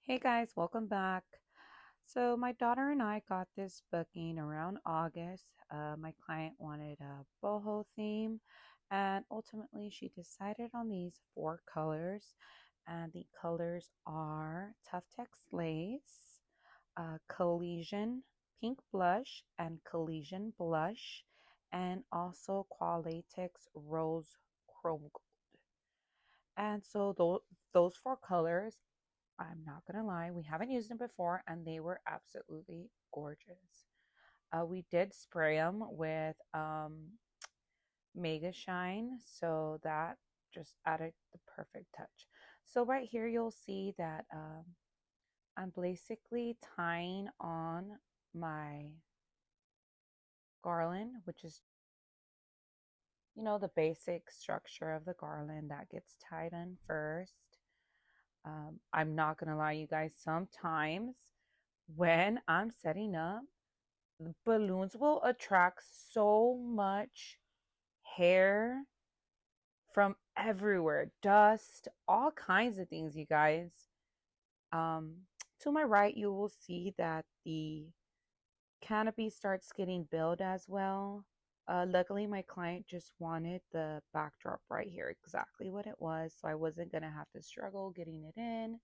Hey guys, welcome back. So my daughter and I got this booking around August. My client wanted a boho theme, and ultimately she decided on these four colors. And the colors are Tough Tex Lace, Collision Pink Blush, and Collision Blush, and also Qual Latex Rose Chrome Gold. And so those four colors, I'm not gonna lie, we haven't used them before, and they were absolutely gorgeous. We did spray them with Mega Shine, so that just added the perfect touch. So right here, you'll see that I'm basically tying on my garland, which is, the basic structure of the garland that gets tied in first. I'm not gonna lie, you guys, sometimes when I'm setting up, the balloons will attract so much hair from everywhere, dust, all kinds of things, you guys. Um, to my right, you will see that the canopy starts getting built as well. Luckily, my client just wanted the backdrop right here, exactly what it was, so I wasn't gonna have to struggle getting it in.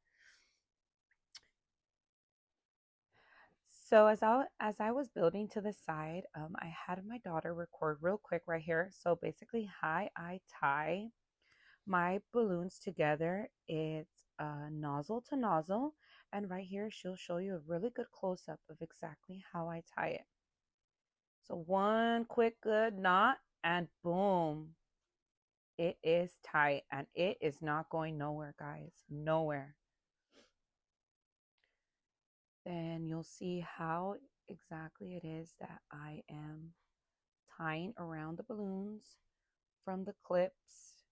So as I was building to the side, I had my daughter record real quick right here. So basically, how I tie my balloons together, it's nozzle to nozzle, and right here she'll show you a really good close up of exactly how I tie it. So one quick good knot, and boom, it is tight, and it is not going nowhere, guys, nowhere. Then you'll see how exactly it is that I am tying around the balloons from the clips.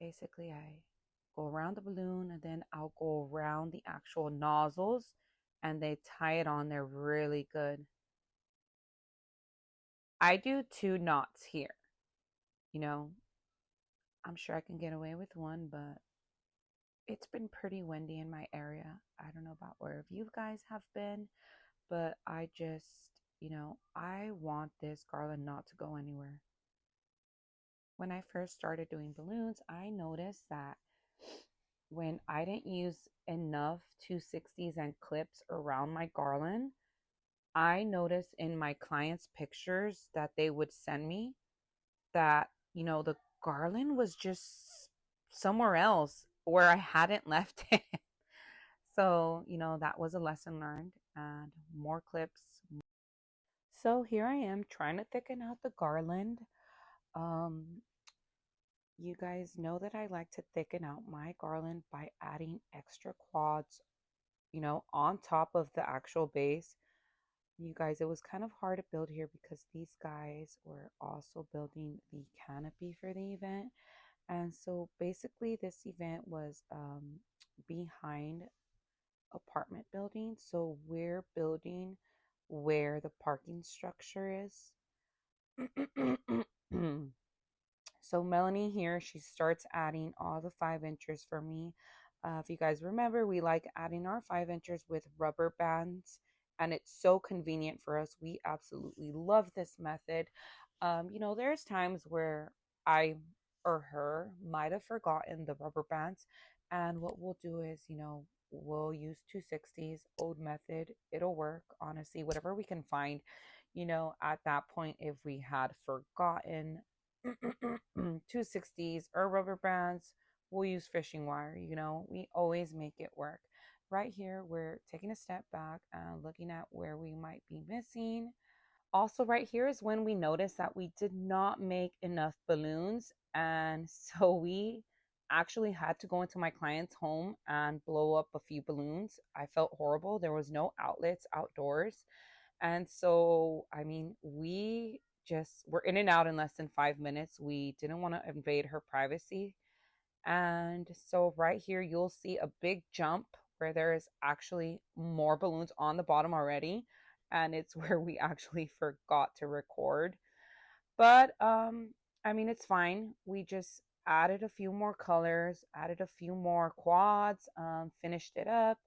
Basically, I go around the balloon and then I'll go around the actual nozzles and they tie it on there really good. I do two knots here. You know, I'm sure I can get away with one, but it's been pretty windy in my area. I don't know about where you guys have been, but I just, I want this garland not to go anywhere. When I first started doing balloons, I noticed that when I didn't use enough 260s and clips around my garland, I noticed in my clients' pictures that they would send me that, the garland was just somewhere else where I hadn't left it. So, that was a lesson learned, and more clips. So here I am trying to thicken out the garland. Um, You guys know that I like to thicken out my garland by adding extra quads, on top of the actual base. You guys, it was kind of hard to build here because these guys were also building the canopy for the event. And so basically, this event was behind apartment building. So we're building where the parking structure is. So Melanie here, she starts adding all the 5 inchers for me. If you guys remember, we like adding our 5 inchers with rubber bands, and it's so convenient for us. We absolutely love this method. There's times where I or her might have forgotten the rubber bands, and what we'll do is, we'll use 260s, old method. It'll work, honestly, whatever we can find. At that point, if we had forgotten 260s or rubber bands, we'll use fishing wire. We always make it work. Right here, we're taking a step back and looking at where we might be missing. Also, right here is when we noticed that we did not make enough balloons. And so we actually had to go into my client's home and blow up a few balloons. I felt horrible. There was no outlets outdoors. And so, I mean, we just were in and out in less than 5 minutes. We didn't want to invade her privacy. And so, right here, you'll see a big jump where there is actually more balloons on the bottom already. And it's where we actually forgot to record. But, I mean, it's fine. We just added a few more colors, added a few more quads, finished it up.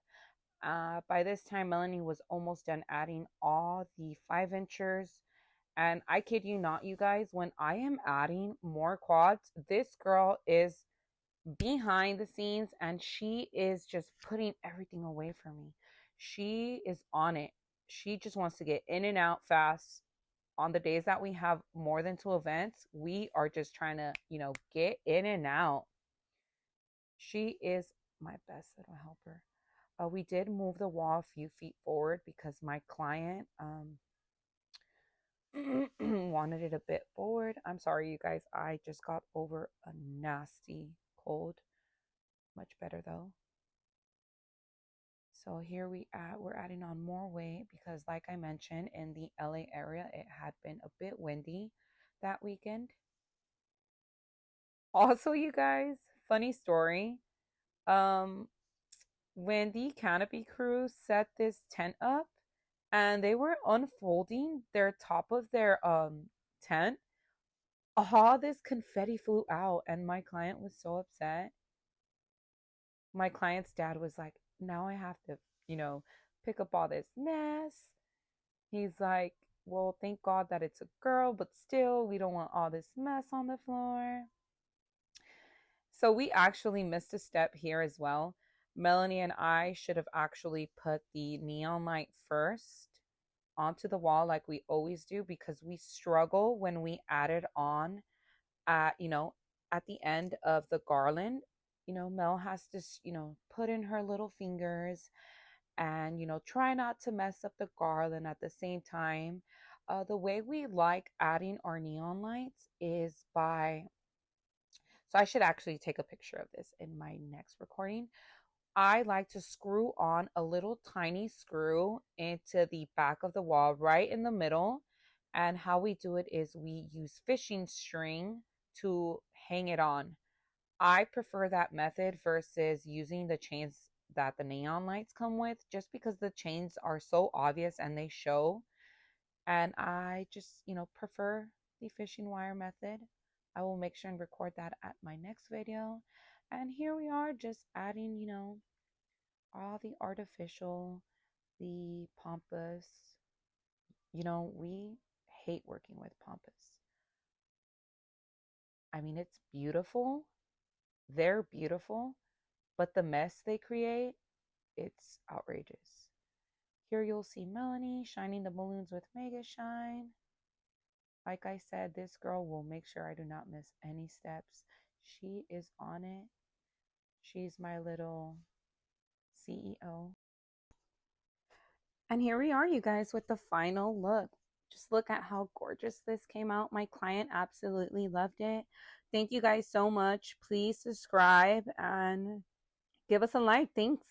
By this time, Melanie was almost done adding all the 5 inchers. And I kid you not, you guys, when I am adding more quads, this girl is behind the scenes and she is just putting everything away for me. She is on it. She just wants to get in and out fast. On the days that we have more than 2 events, we are just trying to, get in and out. She is my best little helper. We did move the wall a few feet forward because my client wanted it a bit forward. I'm sorry, you guys. I just got over a nasty cold. Much better though. So here we're adding on more weight because, like I mentioned, in the LA area, it had been a bit windy that weekend. Also, you guys, funny story. Um, when the canopy crew set this tent up and they were unfolding their top of their tent, all this confetti flew out and my client was so upset. My client's dad was like, now I have to, pick up all this mess. He's like, well, thank God that it's a girl, but still, we don't want all this mess on the floor. So we actually missed a step here as well. Melanie and I should have actually put the neon light first onto the wall like we always do because we struggle when we add it on at the end of the garland. Mel has to, put in her little fingers and, try not to mess up the garland at the same time. The way we like adding our neon lights is by, so I should actually take a picture of this in my next recording. I like to screw on a little tiny screw into the back of the wall right in the middle. And how we do it is we use fishing string to hang it on. I prefer that method versus using the chains that the neon lights come with, just because the chains are so obvious and they show. And I just, prefer the fishing wire method. I will make sure and record that at my next video. And here we are just adding, all the artificial, the pampas. We hate working with pampas. I mean, it's beautiful. They're beautiful, but the mess they create, it's outrageous. Here you'll see Melanie shining the balloons with Mega Shine. Like I said, this girl will make sure I do not miss any steps. She is on it. She's my little CEO. And here we are, you guys, with the final look. Just look at how gorgeous this came out. My client absolutely loved it. Thank you guys so much. Please subscribe and give us a like. Thanks.